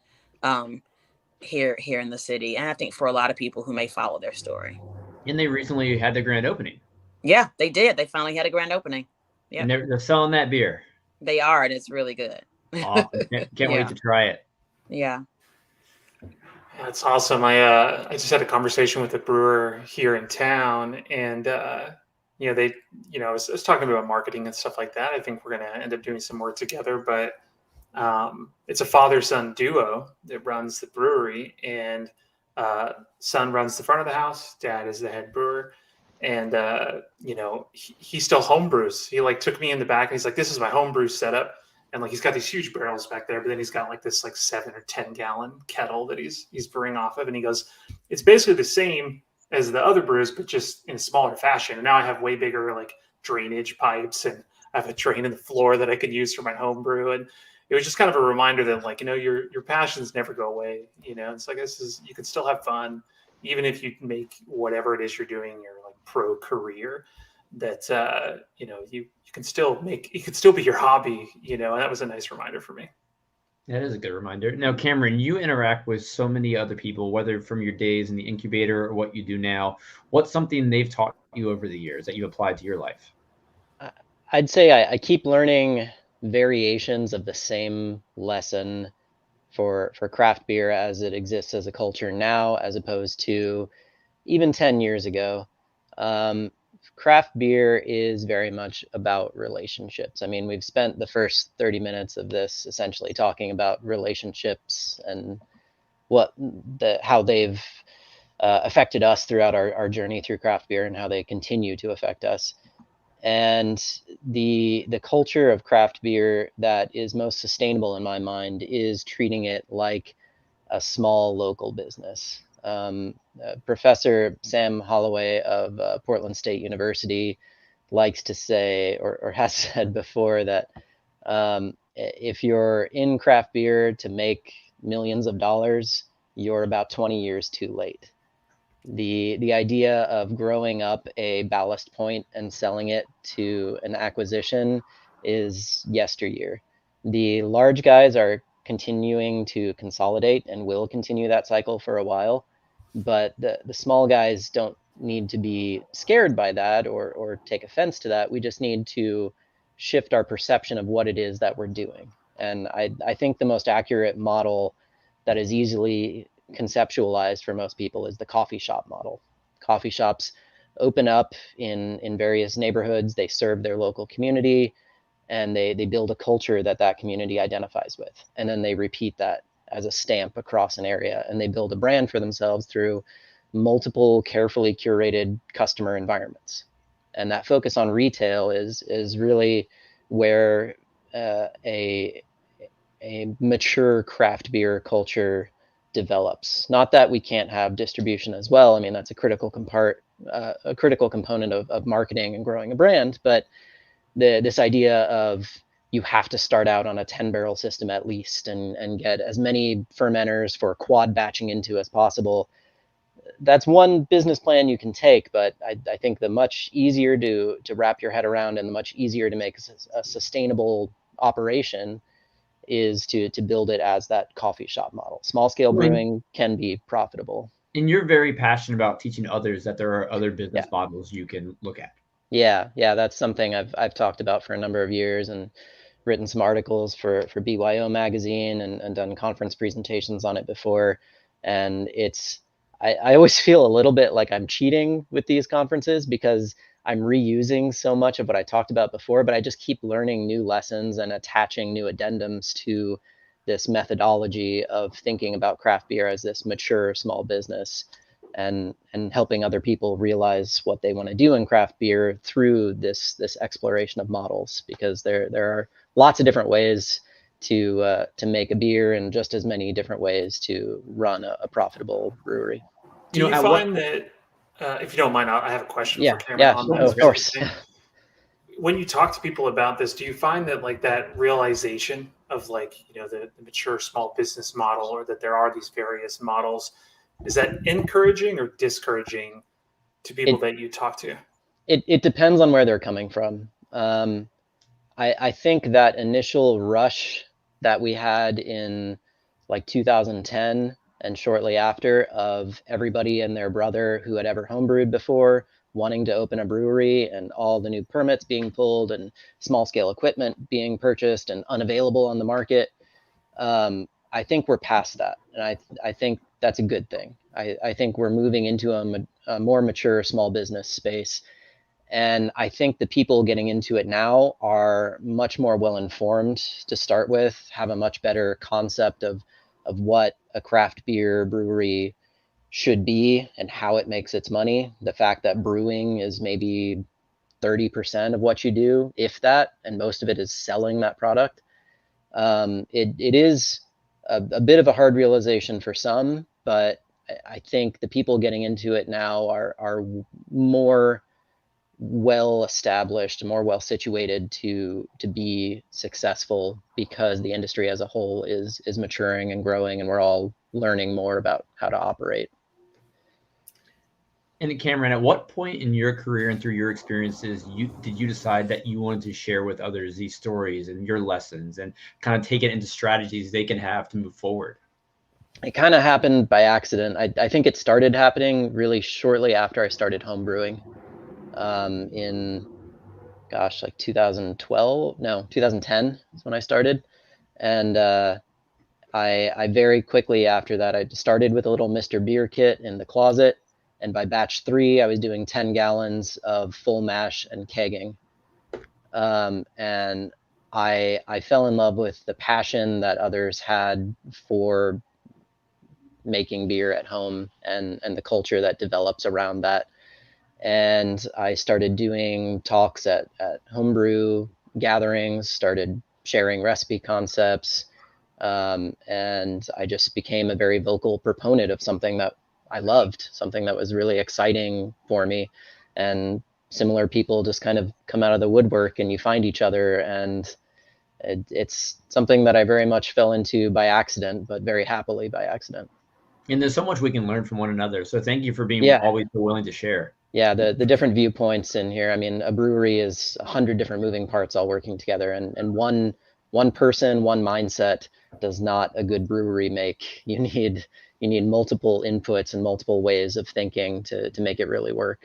here in the city. And I think for a lot of people who may follow their story.
And they recently had their grand opening.
Yeah, they did. They finally had a grand opening. Yeah,
And they're selling that beer.
they are, and it's really good.
Awesome. Can't wait
Yeah.
to try it.
Yeah.
That's awesome. I just had a conversation with a brewer here in town, and they, I was talking about marketing and stuff like that. I think we're going to end up doing some work together, but it's a father-son duo that runs the brewery, and son runs the front of the house. Dad is the head brewer, and he still homebrews. He like took me in the back, and he's like, "This is my homebrew setup." And like he's got these huge barrels back there, but then he's got like this like 7 or 10 gallon kettle that he's brewing off of, and he goes, "It's basically the same as the other brews, but just in a smaller fashion." And now I have way bigger like drainage pipes, and I have a drain in the floor that I could use for my home brew. And it was just kind of a reminder that like, your passions never go away. It's like, you can still have fun, even if you make whatever it is you're doing your like pro career, that, you can still it could still be your hobby, and that was a nice reminder for me.
That is a good reminder. Now, Cameron, you interact with so many other people, whether from your days in the incubator or what you do now. What's something they've taught you over the years that you applied to your life?
I'd say I keep learning variations of the same lesson for craft beer as it exists as a culture now, as opposed to even 10 years ago. Craft beer is very much about relationships. I mean, we've spent the first 30 minutes of this essentially talking about relationships and how they've affected us throughout our journey through craft beer and how they continue to affect us. And the culture of craft beer that is most sustainable in my mind is treating it like a small local business. Professor Sam Holloway of Portland State University likes to say, or has said before, that if you're in craft beer to make millions of dollars, you're about 20 years too late. The idea of growing up a Ballast Point and selling it to an acquisition is yesteryear. The large guys are continuing to consolidate and will continue that cycle for a while, but the small guys don't need to be scared by that or take offense to that. We just need to shift our perception of what it is that we're doing. And I think the most accurate model that is easily conceptualized for most people is the coffee shop model. Coffee shops open up in various neighborhoods. They serve their local community, and they build a culture that community identifies with. And then they repeat that as a stamp across an area, and they build a brand for themselves through multiple carefully curated customer environments. And that focus on retail is really where a mature craft beer culture develops. Not that we can't have distribution as well. I mean, that's a critical component of marketing and growing a brand. But this idea of you have to start out on a 10-barrel system at least and get as many fermenters for quad batching into as possible. That's one business plan you can take, but I think the much easier to wrap your head around and the much easier to make a sustainable operation is to build it as that coffee shop model. Small scale brewing can be profitable.
And you're very passionate about teaching others that there are other business models you can look at.
Yeah, that's something I've talked about for a number of years and written some articles for BYO magazine and done conference presentations on it before. And I always feel a little bit like I'm cheating with these conferences because I'm reusing so much of what I talked about before, but I just keep learning new lessons and attaching new addendums to this methodology of thinking about craft beer as this mature small business and helping other people realize what they want to do in craft beer through this exploration of models, because there are lots of different ways to make a beer and just as many different ways to run a profitable brewery.
Do you find that, if you don't mind, I have a question for Cameron on
of course.
When you talk to people about this, do you find that like that realization of like, the mature small business model, or that there are these various models, is that encouraging or discouraging to people that you talk to?
It depends on where they're coming from. I think that initial rush that we had in like 2010 and shortly after of everybody and their brother who had ever homebrewed before wanting to open a brewery, and all the new permits being pulled and small scale equipment being purchased and unavailable on the market. I think we're past that. And I think that's a good thing. I think we're moving into a more mature small business space. And I think the people getting into it now are much more well informed to start with, have a much better concept of what a craft beer brewery should be and how it makes its money. The fact that brewing is maybe 30% of what you do, if that, and most of it is selling that product. It is a bit of a hard realization for some, but I think the people getting into it now are more well established, more well situated to be successful, because the industry as a whole is maturing and growing, and we're all learning more about how to operate.
And Cameron, at what point in your career and through your experiences did you decide that you wanted to share with others these stories and your lessons, and kind of take it into strategies they can have to move forward?
It kind of happened by accident. I think it started happening really shortly after I started homebrewing, in, gosh, like 2012, no, 2010 is when I started. And I very quickly after that, I started with a little Mr. Beer kit in the closet. And by batch 3, I was doing 10 gallons of full mash and kegging. And I fell in love with the passion that others had for making beer at home, and the culture that develops around that. And I started doing talks at homebrew gatherings, started sharing recipe concepts, and I just became a very vocal proponent of something that I loved, something that was really exciting for me. And similar people just kind of come out of the woodwork, and you find each other, and it's something that I very much fell into by accident, but very happily by accident.
And there's so much we can learn from one another. So thank you for being always so willing to share.
Yeah, the different viewpoints in here. I mean, a brewery is 100 different moving parts all working together, and one person, one mindset does not a good brewery make. You need multiple inputs and multiple ways of thinking to make it really work.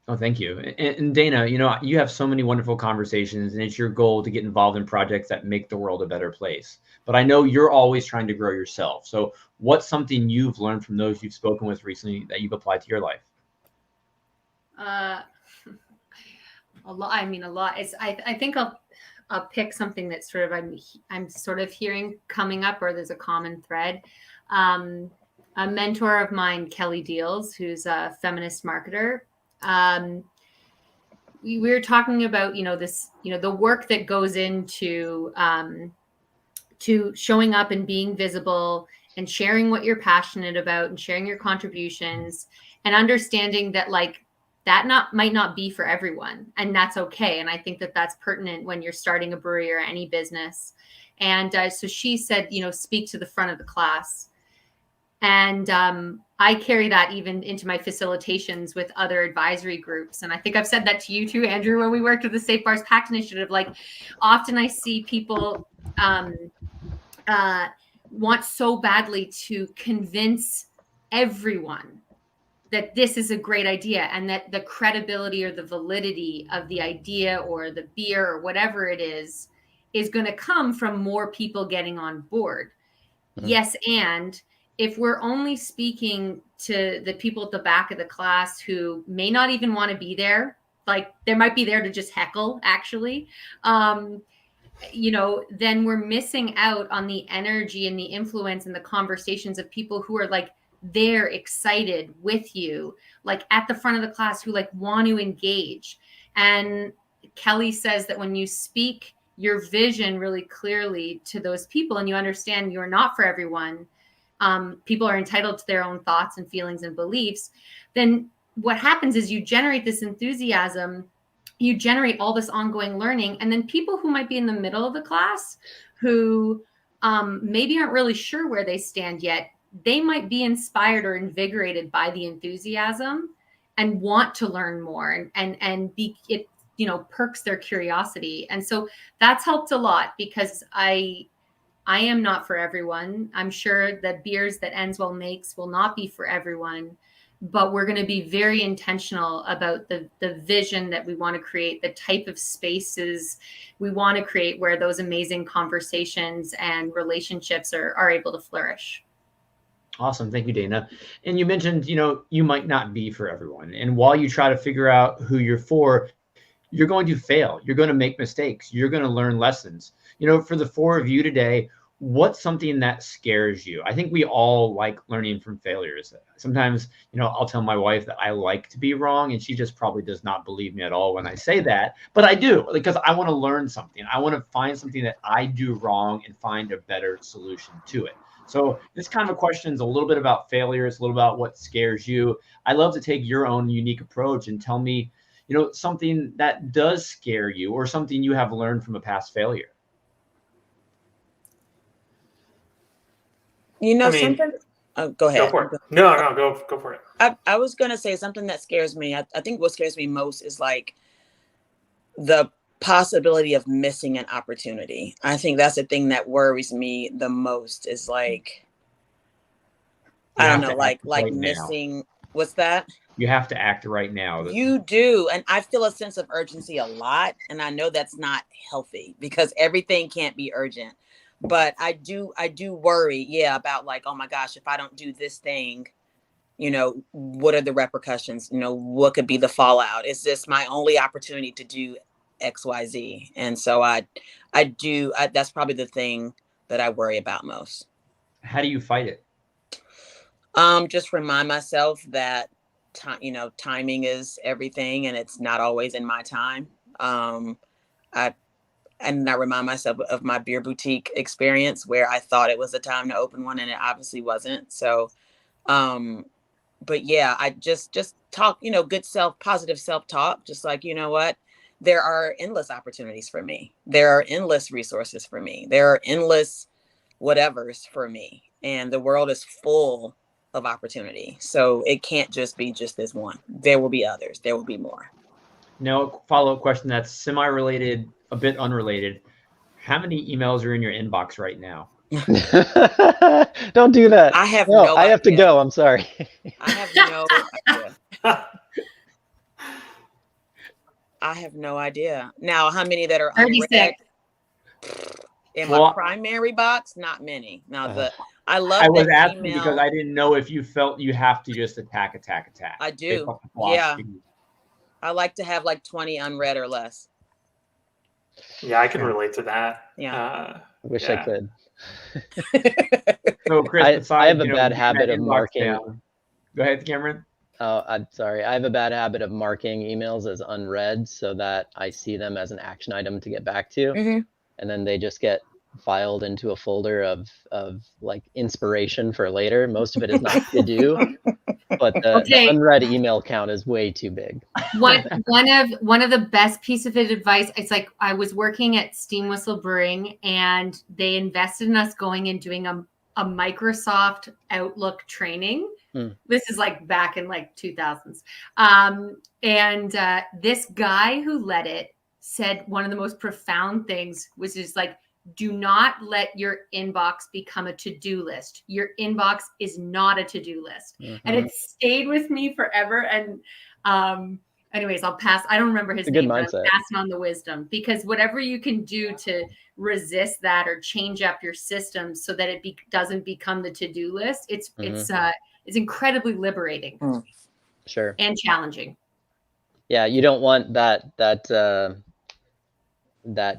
Oh, thank you. And Dana, you have so many wonderful conversations, and it's your goal to get involved in projects that make the world a better place. But I know you're always trying to grow yourself. So what's something you've learned from those you've spoken with recently that you've applied to your life?
A lot. I mean, a lot. I think I'll pick something that sort of I'm sort of hearing coming up, or there's a common thread. A mentor of mine, Kelly Deals, who's a feminist marketer. We were talking about, this, the work that goes into to showing up and being visible and sharing what you're passionate about and sharing your contributions, and understanding that might not be for everyone, and that's okay. And I think that that's pertinent when you're starting a brewery or any business. And so she said, speak to the front of the class. And I carry that even into my facilitations with other advisory groups. And I think I've said that to you too, Andrew, when we worked with the Safe Bars Pact Initiative. Often I see people want so badly to convince everyone that this is a great idea, and that the credibility or the validity of the idea or the beer or whatever it is going to come from more people getting on board. Mm-hmm. Yes. And if we're only speaking to the people at the back of the class who may not even want to be there, they might be there to just heckle, actually, then we're missing out on the energy and the influence and the conversations of people who are they're excited with you, at the front of the class, who want to engage. And Kelly says that when you speak your vision really clearly to those people, and you understand you're not for everyone, people are entitled to their own thoughts and feelings and beliefs, then what happens is you generate this enthusiasm, you generate all this ongoing learning. And then people who might be in the middle of the class, who maybe aren't really sure where they stand yet, they might be inspired or invigorated by the enthusiasm and want to learn more, and it perks their curiosity. And so that's helped a lot, because I I am not for everyone. I'm sure that beers that Endswell makes will not be for everyone, but we're going to be very intentional about the vision that we want to create, the type of spaces we want to create where those amazing conversations and relationships are able to flourish.
Awesome. Thank you, Dana. And you mentioned, you might not be for everyone. And while you try to figure out who you're for, you're going to fail. You're going to make mistakes. You're going to learn lessons. For the four of you today, what's something that scares you? I think we all like learning from failures. Sometimes, I'll tell my wife that I like to be wrong, and she just probably does not believe me at all when I say that. But I do, because I want to learn something. I want to find something that I do wrong and find a better solution to it. So this kind of a question is a little bit about failures, a little about what scares you. I'd love to take your own unique approach and tell me, something that does scare you or something you have learned from a past failure.
Something. Oh, go ahead.
Go for it. No, go for it.
I was gonna say something that scares me. I think what scares me most is like the possibility of missing an opportunity. I think that's the thing that worries me the most. Is like, I don't know, like missing. What's that?
You have to act right now.
You do. And I feel a sense of urgency a lot. And I know that's not healthy because everything can't be urgent. But I do worry, about like, oh my gosh, if I don't do this thing, what are the repercussions? What could be the fallout? Is this my only opportunity to do XYZ? And so that's probably the thing that I worry about most. How
do you fight it?
Just remind myself that timing is everything, and it's not always in my time. I remind myself of my beer boutique experience where I thought it was the time to open one, and it obviously wasn't. So, but yeah, I just talk, good positive self-talk, just like, what, there are endless opportunities for me. There are endless resources for me. There are endless whatevers for me. And the world is full of opportunity. So it can't just be just this one. There will be others. There will be more.
Now, follow-up question that's semi-related, a bit unrelated. How many emails are in your inbox right now?
Don't do that.
I have no idea.
I have to go. I'm sorry.
I have no idea. I have no idea. Now, how many that are unread? In my primary box, not many. Now, I was
asking
email,
because I didn't know if you felt you have to just attack.
I do. Yeah. I like to have like 20 unread or less.
Yeah, I can relate to that.
Yeah.
Wish I could.
So, Chris,
I have a bad habit of marking.
Down. Go ahead, Cameron.
Oh, I'm sorry. I have a bad habit of marking emails as unread so that I see them as an action item to get back to.
Mm-hmm.
And then they just get filed into a folder of like inspiration for later. Most of it is not to do, but the unread email count is way too big.
One of the best piece of advice, it's like I was working at Steam Whistle Brewing and they invested in us going and doing a Microsoft Outlook training. This is like back in like 2000s. And this guy who led it said one of the most profound things was just like, do not let your inbox become a to-do list. Your inbox is not a to-do list. Mm-hmm. And it stayed with me forever. And anyways, I'll pass. I don't remember his name, but I'm passing on the wisdom, because whatever you can do to resist that or change up your system so that it doesn't become the to-do list, it's incredibly liberating.
Sure.
And challenging.
Yeah, you don't want that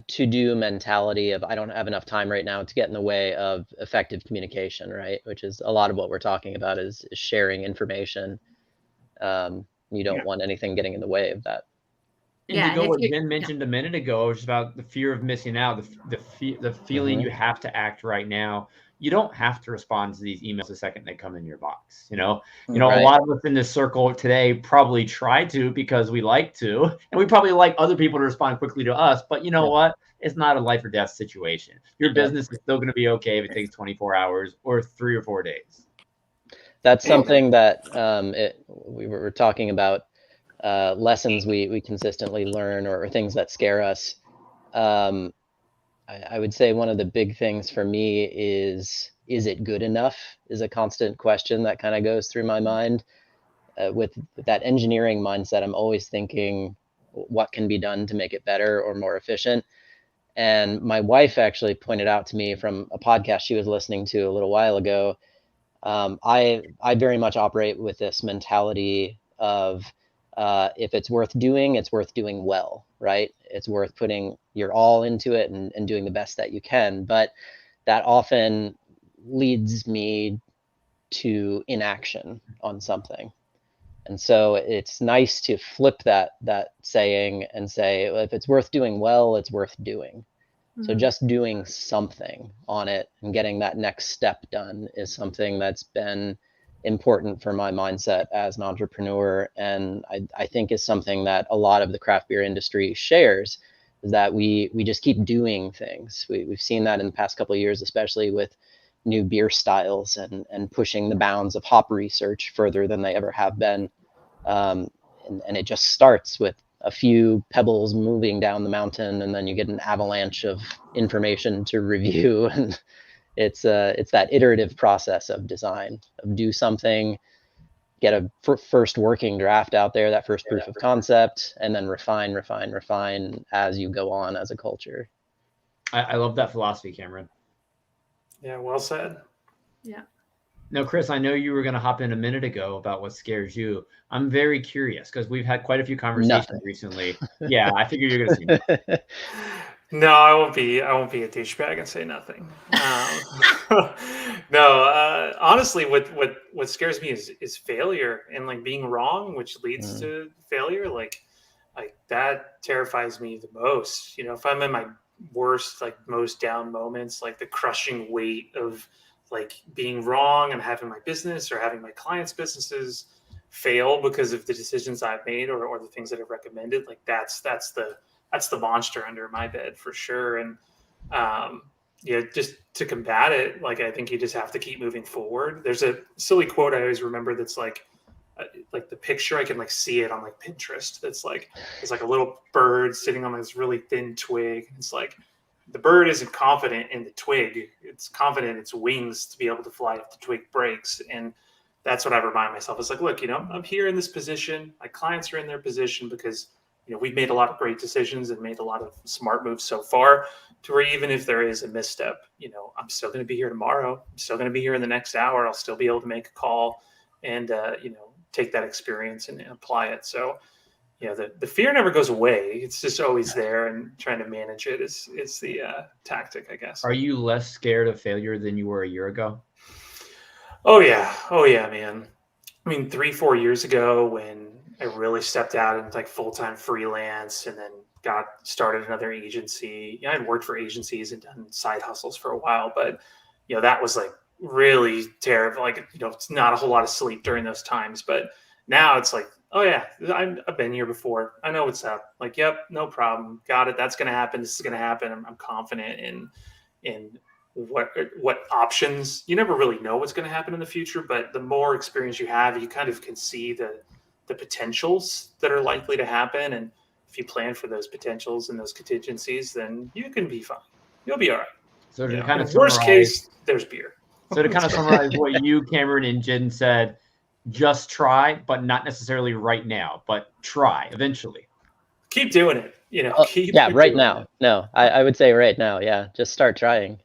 to-do mentality of I don't have enough time right now to get in the way of effective communication, right? Which is a lot of what we're talking about is sharing information. You don't want anything getting in the way of that.
And to go what Jen mentioned a minute ago, which is about the fear of missing out, the feeling you have to act right now. You don't have to respond to these emails the second they come in your box. Right. A lot of us in this circle today probably try to because we like to, and we probably like other people to respond quickly to us. But you know what? It's not a life or death situation. Your business is still going to be okay if it takes 24 hours or 3 or 4 days.
That's something that we were talking about, lessons we consistently learn or things that scare us. I would say one of the big things for me is it good enough is a constant question that kind of goes through my mind. With that engineering mindset, I'm always thinking what can be done to make it better or more efficient. And my wife actually pointed out to me from a podcast she was listening to a little while ago. I very much operate with this mentality of if it's worth doing, it's worth doing well, right? It's worth putting your all into it and doing the best that you can. But that often leads me to inaction on something. And so it's nice to flip that saying and say, well, if it's worth doing well, it's worth doing. So just doing something on it and getting that next step done is something that's been important for my mindset as an entrepreneur. And I think is something that a lot of the craft beer industry shares, is that we just keep doing things. We've seen that in the past couple of years, especially with new beer styles and pushing the bounds of hop research further than they ever have been. And it just starts with a few pebbles moving down the mountain, and then you get an avalanche of information to review. And it's that iterative process of design, of do something, get a first working draft out there, that first proof of concept, and then refine as you go on as a culture.
I love that philosophy, Cameron.
Yeah, well said.
Yeah.
Now, Chris, I know you were going to hop in a minute ago about what scares you. I'm very curious because we've had quite a few conversations recently. Yeah, I figured you're going to say nothing.
No, I won't be a douchebag and say nothing. No, honestly, what scares me is failure and like being wrong, which leads to failure. Like that terrifies me the most. You know, if I'm in my worst, like most down moments, like the crushing weight of like being wrong and having my business or having my clients' businesses fail because of the decisions I've made or the things that I've recommended, like that's the monster under my bed for sure. And just to combat it, like I think you just have to keep moving forward. There's a silly quote I always remember that's like the picture, I can like see it on like Pinterest. That's like it's like a little bird sitting on this really thin twig. It's like the bird isn't confident in the twig; it's confident in its wings to be able to fly if the twig breaks. And that's what I remind myself. It's like, look, I'm here in this position. My clients are in their position because we've made a lot of great decisions and made a lot of smart moves so far. To where even if there is a misstep, I'm still going to be here tomorrow. I'm still going to be here in the next hour. I'll still be able to make a call and take that experience and apply it. So the fear never goes away. It's just always there, and trying to manage it is the tactic, I guess.
Are you less scared of failure than you were a year ago?
Oh yeah, man. I mean, 3-4 years ago when I really stepped out into like full-time freelance and then got started another agency. I had worked for agencies and done side hustles for a while, but that was like really terrible. Like, it's not a whole lot of sleep during those times, but now it's like, oh yeah, I've been here before. I know what's up. Like, yep, no problem. Got it. That's going to happen. This is going to happen. I'm confident in what options. You never really know what's going to happen in the future, but the more experience you have, you kind of can see the potentials that are likely to happen. And if you plan for those potentials and those contingencies, then you can be fine. You'll be all right.
So to kind of
worst case, there's beer.
So to kind of summarize what you, Cameron, and Jen said, just try, but not necessarily right now, but try eventually.
Keep doing it.
Right now. No, I would say right now. Yeah, just start trying.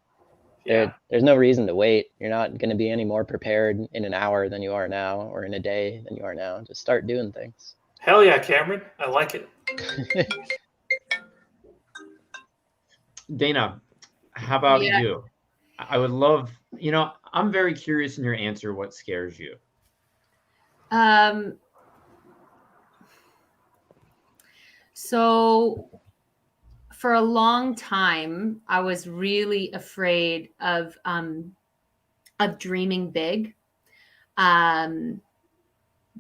There's no reason to wait. You're not going to be any more prepared in an hour than you are now, or in a day than you are now. Just start doing things.
Hell yeah, Cameron. I like it.
Dana, how about you? I would love, I'm very curious in your answer, what scares you?
So for a long time, I was really afraid of dreaming big,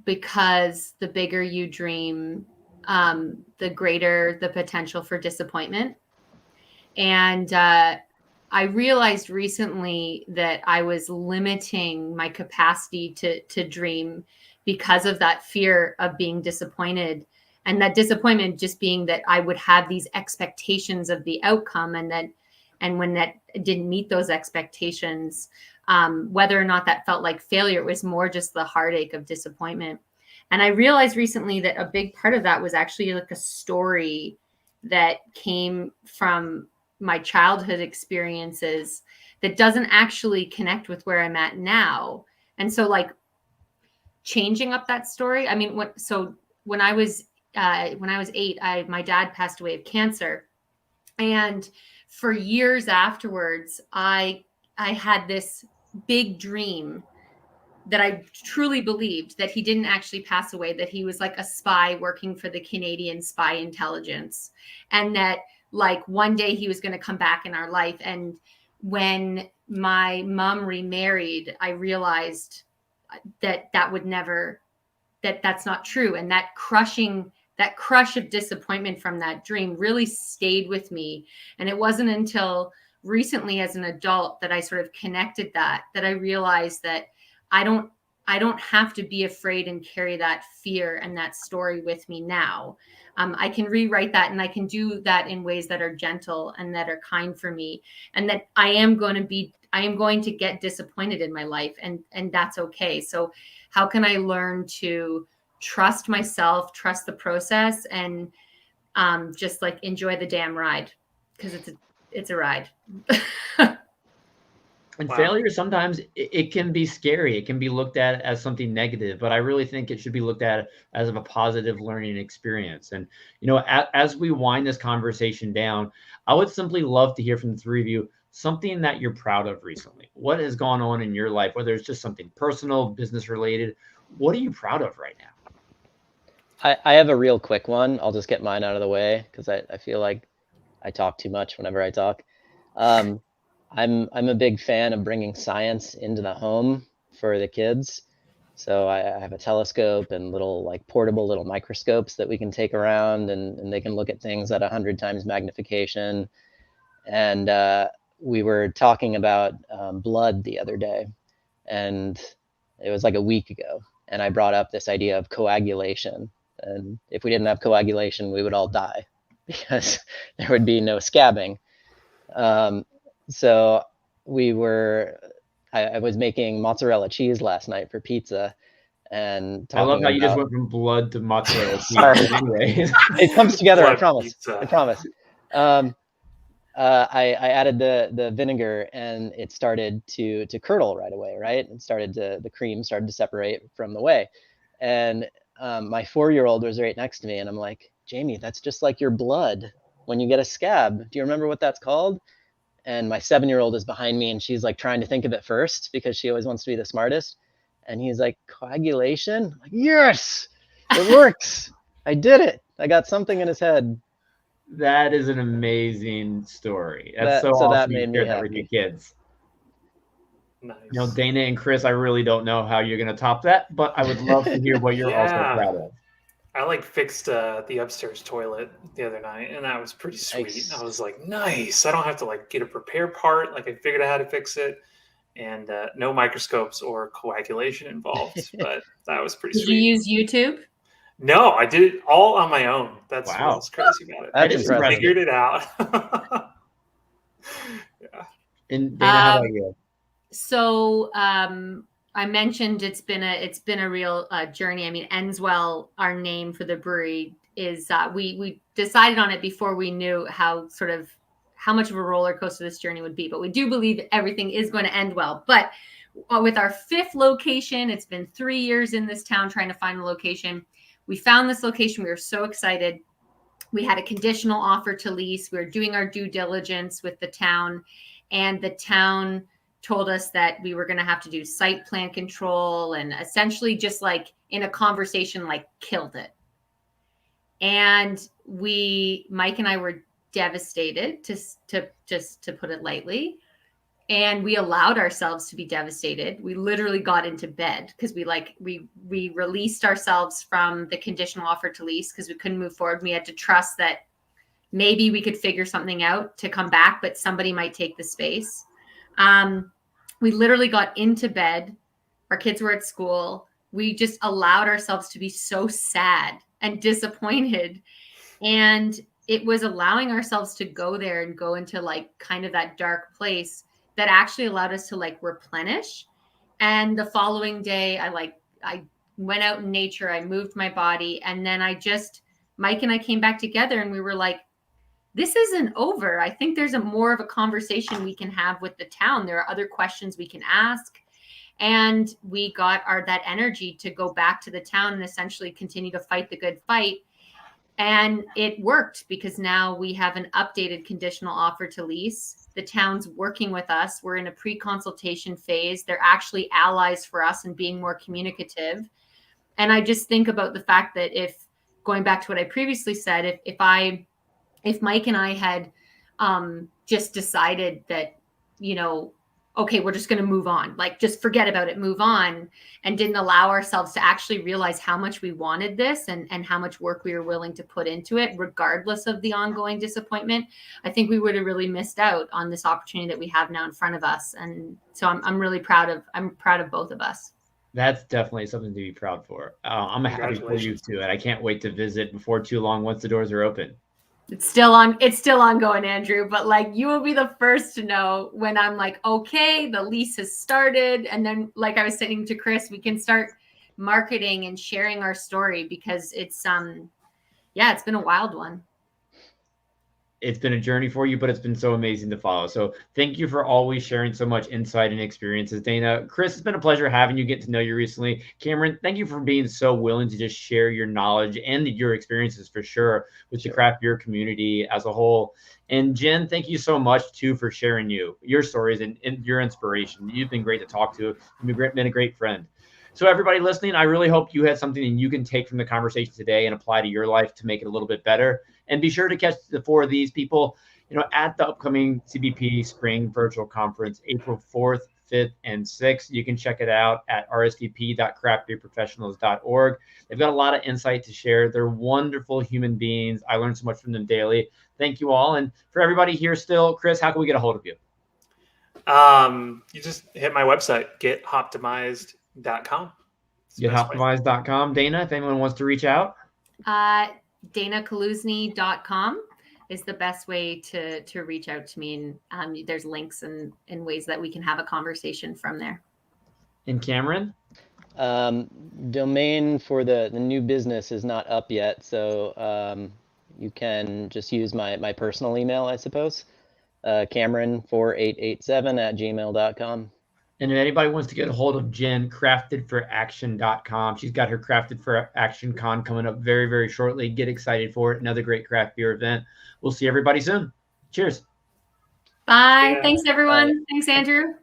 because the bigger you dream, the greater the potential for disappointment. And I realized recently that I was limiting my capacity to dream because of that fear of being disappointed. And that disappointment just being that I would have these expectations of the outcome, and And when that didn't meet those expectations, whether or not that felt like failure, it was more just the heartache of disappointment. And I realized recently that a big part of that was actually like a story that came from my childhood experiences that doesn't actually connect with where I'm at now. And so like changing up that story. I mean, when I was 8, my dad passed away of cancer. And for years afterwards, I had this big dream that I truly believed that he didn't actually pass away, that he was like a spy working for the Canadian spy intelligence, and that like one day he was going to come back in our life. And when my mom remarried, I realized that would never, that's not true. And that crush of disappointment from that dream really stayed with me. And it wasn't until recently as an adult that I sort of connected that I realized that I don't have to be afraid and carry that fear and that story with me now. I can rewrite that, and I can do that in ways that are gentle and that are kind for me, and that I am going to get disappointed in my life, and that's okay. So how can I learn to trust myself, trust the process, and just like enjoy the damn ride, because it's a ride.
And
Wow.
failure, sometimes it can be scary. It can be looked at as something negative, but I really think it should be looked at as a positive learning experience. And, as we wind this conversation down, I would simply love to hear from the three of you something that you're proud of recently. What has gone on in your life, whether it's just something personal, business related? What are you proud of right now?
I have a real quick one. I'll just get mine out of the way because I feel like I talk too much whenever I talk. I'm a big fan of bringing science into the home for the kids. So I have a telescope and little like portable little microscopes that we can take around, and they can look at things at 100 times magnification. And we were talking about blood the other day, and it was like a week ago. And I brought up this idea of coagulation. And if we didn't have coagulation, we would all die because there would be no scabbing. So I was making mozzarella cheese last night for pizza, and
I love
talking
how you just
about,
went from blood to mozzarella cheese.
Sorry.
Anyways.
it comes together. I
Blood
promise.
pizza.
I promise. I added the vinegar, and it started to curdle right away, right? And the cream started to separate from the whey. And my 4-year-old was right next to me, and I'm like, Jamie, that's just like your blood when you get a scab. Do you remember what that's called? And my 7-year-old is behind me, and she's like trying to think of it first because she always wants to be the smartest. And he's like, coagulation? I'm like, yes, it works. I did it. I got something in his head.
That is an amazing story. That's so
So
awesome
that
you
made me
shared that with your
happy.
kids.
Nice.
Dana and Chris, I really don't know how you're going to top that, but I would love to hear what you're also
Yeah.
proud of.
I like fixed the upstairs toilet the other night, and that was pretty sweet.
Nice.
I was like, nice. I don't have to like get a prepare part. Like I figured out how to fix it, and no microscopes or coagulation involved. But that was pretty
Did
sweet.
you use YouTube?
No, I did it all on my own. That's
Wow.
what's crazy about it.
That's
I just
impressive.
figured it out. Yeah.
And Dana, how about you?
So I mentioned it's been a real journey. I mean, Endswell, our name for the brewery, is we decided on it before we knew how much of a roller coaster this journey would be. But we do believe everything is going to end well. But with our 5th location, it's been 3 years in this town trying to find a location. We found this location. We were so excited. We had a conditional offer to lease. We were doing our due diligence with the town, and the town told us that we were going to have to do site plan control, and essentially just like in a conversation, like killed it. And Mike and I were devastated, to put it lightly. And we allowed ourselves to be devastated. We literally got into bed because we released ourselves from the conditional offer to lease because we couldn't move forward. We had to trust that maybe we could figure something out to come back, but somebody might take the space. We literally got into bed. Our kids were at school. We just allowed ourselves to be so sad and disappointed. And it was allowing ourselves to go there and go into like kind of that dark place that actually allowed us to like replenish. And the following day, I went out in nature, I moved my body, and then Mike and I came back together and we were like, this isn't over. I think there's more of a conversation we can have with the town. There are other questions we can ask. And we got that energy to go back to the town and essentially continue to fight the good fight. And it worked because now we have an updated conditional offer to lease. The town's working with us. We're in a pre-consultation phase. They're actually allies for us and being more communicative. And I just think about the fact that going back to what I previously said, if Mike and I had just decided that, okay, we're just going to move on, like just forget about it, move on, and didn't allow ourselves to actually realize how much we wanted this and how much work we were willing to put into it, regardless of the ongoing disappointment, I think we would have really missed out on this opportunity that we have now in front of us. And so I'm really proud of both of us.
That's definitely something to be proud for. I'm happy for you too, and I can't wait to visit before too long once the doors are open.
It's still ongoing, Andrew, but like you will be the first to know when I'm like, okay, the lease has started. And then like I was saying to Chris, we can start marketing and sharing our story because it's been a wild one.
It's been a journey for you, but it's been so amazing to follow. So thank you for always sharing so much insight and experiences, Dana. Chris, it's been a pleasure having you, get to know you recently. Cameron, thank you for being so willing to just share your knowledge and your experiences for sure with the craft beer community as a whole. And Jen, thank you so much too for sharing your stories and your inspiration. You've been great to talk to. You've been a great friend. So everybody listening, I really hope you had something that you can take from the conversation today and apply to your life to make it a little bit better. And be sure to catch the 4 of these people, at the upcoming CBP Spring Virtual Conference, April 4th, 5th, and 6th. You can check it out at rsvp.craftbeerprofessionals.org. They've got a lot of insight to share. They're wonderful human beings. I learn so much from them daily. Thank you all. And for everybody here still, Chris, how can we get a hold of you?
You just hit my website, gethoptimized.com.
Gethoptimized.com. Dana, if anyone wants to reach out.
DanaKaluzny.com is the best way to reach out to me. And there's links and ways that we can have a conversation from there.
And Cameron?
Domain for the new business is not up yet. So you can just use my personal email, I suppose. Cameron4887@gmail.com.
And if anybody wants to get a hold of Jen, craftedforaction.com. She's got her Crafted for Action Con coming up very, very shortly. Get excited for it. Another great craft beer event. We'll see everybody soon. Cheers.
Bye. Yeah. Thanks, everyone. Bye. Thanks, Andrew.